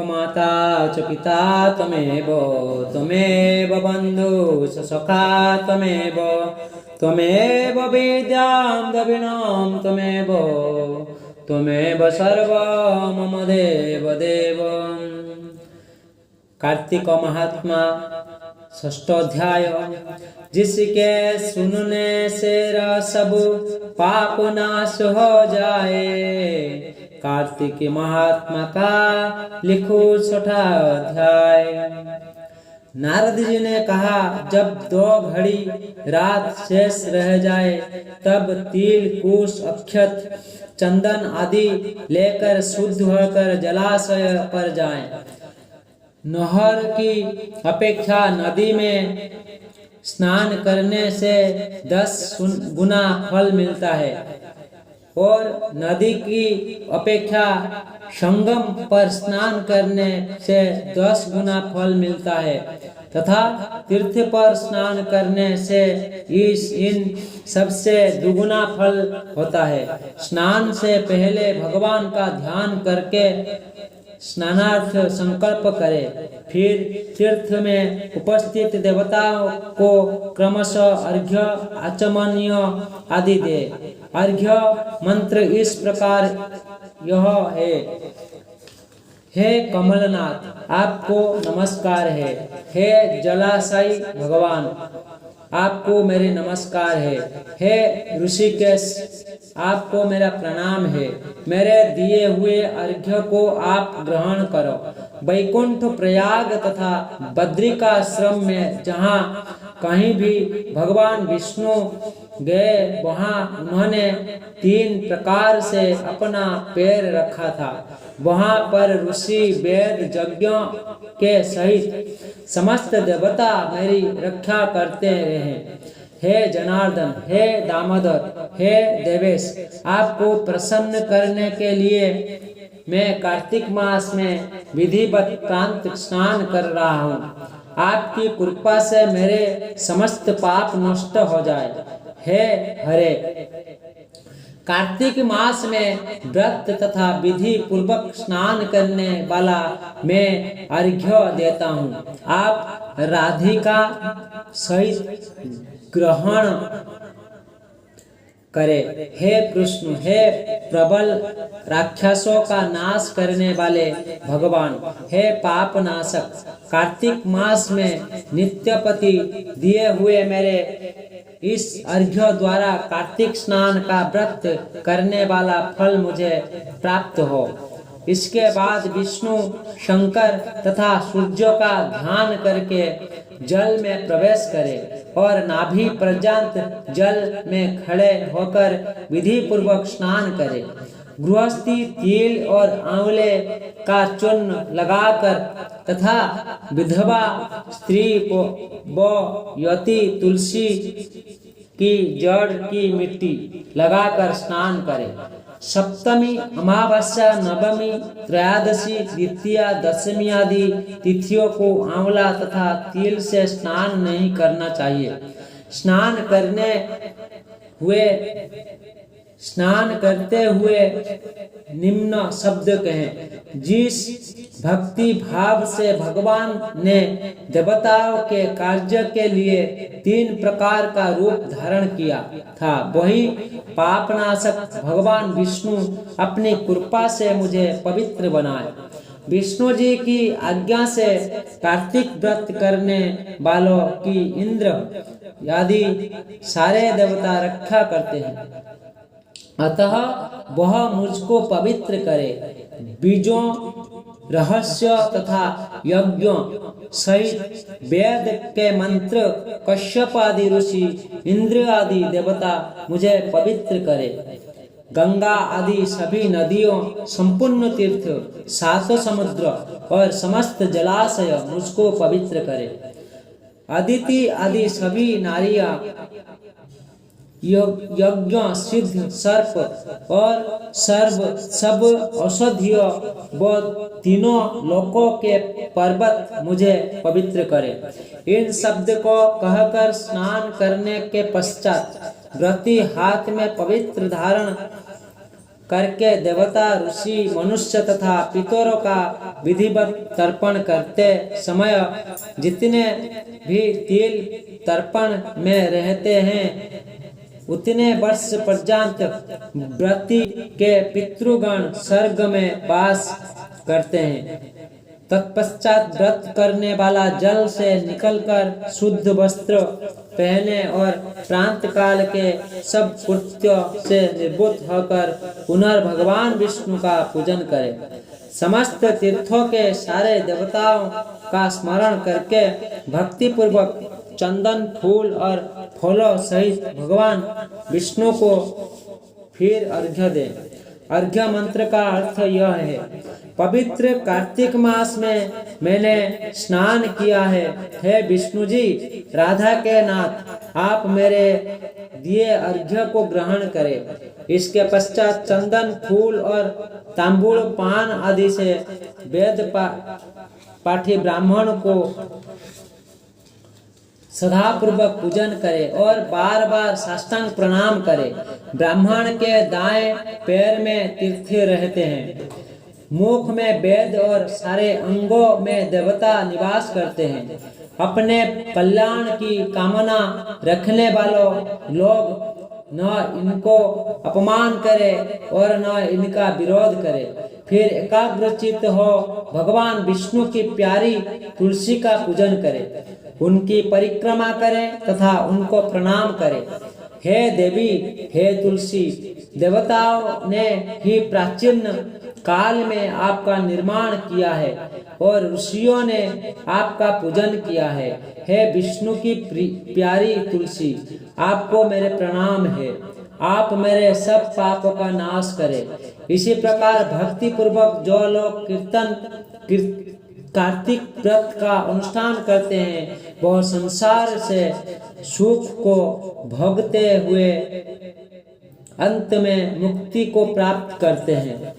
माता च पिता त्वमेव त्वमेव बन्धुः च सखा त्वमेव त्वमेव विद्यां द्रविणं त्वमेव त्वमेव सर्वं मम देव देव। कार्तिक महात्मा षष्ठोध्याय। जिसके सुनने से सब पाप नाश हो जाए, कार्तिक महात्मा का लिखो छठा अध्याय। नारद जी ने कहा, जब 2 घड़ी रात शेष रह जाए तब तिल, कुश, अक्षत, चंदन आदि लेकर शुद्ध होकर जलाशय पर जाएं। नहर की अपेक्षा नदी में स्नान करने से 10 गुना फल मिलता है और नदी की अपेक्षा संगम पर स्नान करने से 10 गुना फल मिलता है तथा तीर्थ पर स्नान करने से इन सबसे दुगुना फल होता है। स्नान से पहले भगवान का ध्यान करके स्नानार्थ संकल्प करे, फिर तीर्थ में उपस्थित देवताओं को क्रमशः अर्घ्य, आचमनीय आदि दे। अर्घ्य मंत्र इस प्रकार यह है, हे कमलनाथ आपको नमस्कार है, हे जलाशयी भगवान आपको मेरे नमस्कार है, हे ऋषिकेश आपको मेरा प्रणाम है, मेरे दिए हुए अर्घ्य को आप ग्रहण करो। वैकुंठ, प्रयाग तथा बद्रिकाश्रम में जहाँ कहीं भी भगवान विष्णु गए वहाँ उन्होंने 3 प्रकार से अपना पैर रखा था। वहाँ पर ऋषि, वेद, यज्ञों के सहित समस्त देवता मेरी रक्षा करते रहे। हे जनार्दन, हे दामोदर, हे देवेश, आपको प्रसन्न करने के लिए मैं कार्तिक मास में विधिवत प्रांत स्नान कर रहा हूँ। आपकी कृपा से मेरे समस्त पाप नष्ट हो जाए। हे हरे, कार्तिक मास में व्रत तथा विधि पूर्वक स्नान करने वाला मैं अर्घ्य देता हूँ। आप राधिका सहित ग्रहण करे। हे कृष्ण, हे प्रबल राक्षसों का नाश करने वाले भगवान, हे पाप नाशक, कार्तिक मास में नित्यपति दिए हुए मेरे इस अर्घ्य द्वारा कार्तिक स्नान का व्रत करने वाला फल मुझे प्राप्त हो। इसके बाद विष्णु, शंकर तथा सूर्य का ध्यान करके जल में प्रवेश करे और नाभि पर्यंत जल में खड़े होकर विधि पूर्वक स्नान करे। गृहस्थी तिल और आंवले का चूर्ण लगाकर तथा विधवा स्त्री को यति तुलसी की जड़ की मिट्टी लगाकर स्नान करे। सप्तमी, अमावस्या, नवमी, त्रयोदशी, द्वितीया, दशमी आदि तिथियों को आंवला तथा तिल से स्नान नहीं करना चाहिए। स्नान करते हुए निम्न शब्द कहें। जिस भक्ति भाव से भगवान ने देवताओं के कार्य के लिए 3 प्रकार का रूप धारण किया था, वही पापनाशक भगवान विष्णु अपनी कृपा से मुझे पवित्र बनाए। विष्णु जी की आज्ञा से कार्तिक व्रत करने वालों की इंद्र आदि सारे देवता रक्षा करते हैं, अतः वह मुझको पवित्र करे। बीजों, रहस्य तथा यज्ञों सहित वेद के मंत्र, कश्यप आदि ऋषि, इंद्र आदि देवता मुझे पवित्र करे। गंगा आदि सभी नदियों, संपूर्ण तीर्थ, 7 समुद्र और समस्त जलाशय मुझको पवित्र करे। अदिति आदि सभी नारियां, यज्ञ, सिद्ध, सर्प और सब औषधिय व तीनों लोकों के पर्वत मुझे पवित्र करे। इन शब्द को कहकर स्नान करने के पश्चात व्रती हाथ में पवित्र धारण करके देवता, ऋषि, मनुष्य तथा पितरों का विधिवत तर्पण करते समय जितने भी तिल तर्पण में रहते हैं उतने वर्ष पर्यंत व्रती के पितृगण स्वर्ग में वास करते हैं। तत्पश्चात व्रत करने वाला जल से निकलकर शुद्ध वस्त्र पहने और प्रांत काल के सब कृत्यों से निवृत्त होकर पुनर्भगवान विष्णु का पूजन करे। समस्त तीर्थों के सारे देवताओं का स्मरण करके भक्ति पूर्वक चंदन, फूल और फलों सहित भगवान विष्णु को फिर अर्घ्य दे। अर्घ्य मंत्र का अर्थ यह है, पवित्र कार्तिक मास में मैंने स्नान किया है। हे विष्णु जी, राधा के नाथ, आप मेरे दिए अर्घ्य को ग्रहण करें। इसके पश्चात चंदन, फूल और तांबूल, पान आदि से वेद पाठी ब्राह्मण को सदापूर्वक पूजन करे और बार बार साष्टांग प्रणाम करे। ब्राह्मण के दाएं पैर में तीर्थ रहते हैं, मुख में वेद और सारे अंगों में देवता निवास करते हैं। अपने कल्याण की कामना रखने वालों लोग न इनको अपमान करे और न इनका विरोध करे। फिर एकाग्रचित्त हो भगवान विष्णु की प्यारी तुलसी का पूजन करे, उनकी परिक्रमा करें तथा उनको प्रणाम करें। हे देवी, हे तुलसी, देवताओं ने ही प्राचीन काल में आपका निर्माण किया है और ऋषियों ने आपका पूजन किया है। हे विष्णु की प्यारी तुलसी, आपको मेरे प्रणाम है। आप मेरे सब पापों का नाश करें। इसी प्रकार भक्ति पूर्वक जो लोग कार्तिक व्रत का अनुष्ठान करते हैं वह संसार से सुख को भोगते हुए अंत में मुक्ति को प्राप्त करते हैं।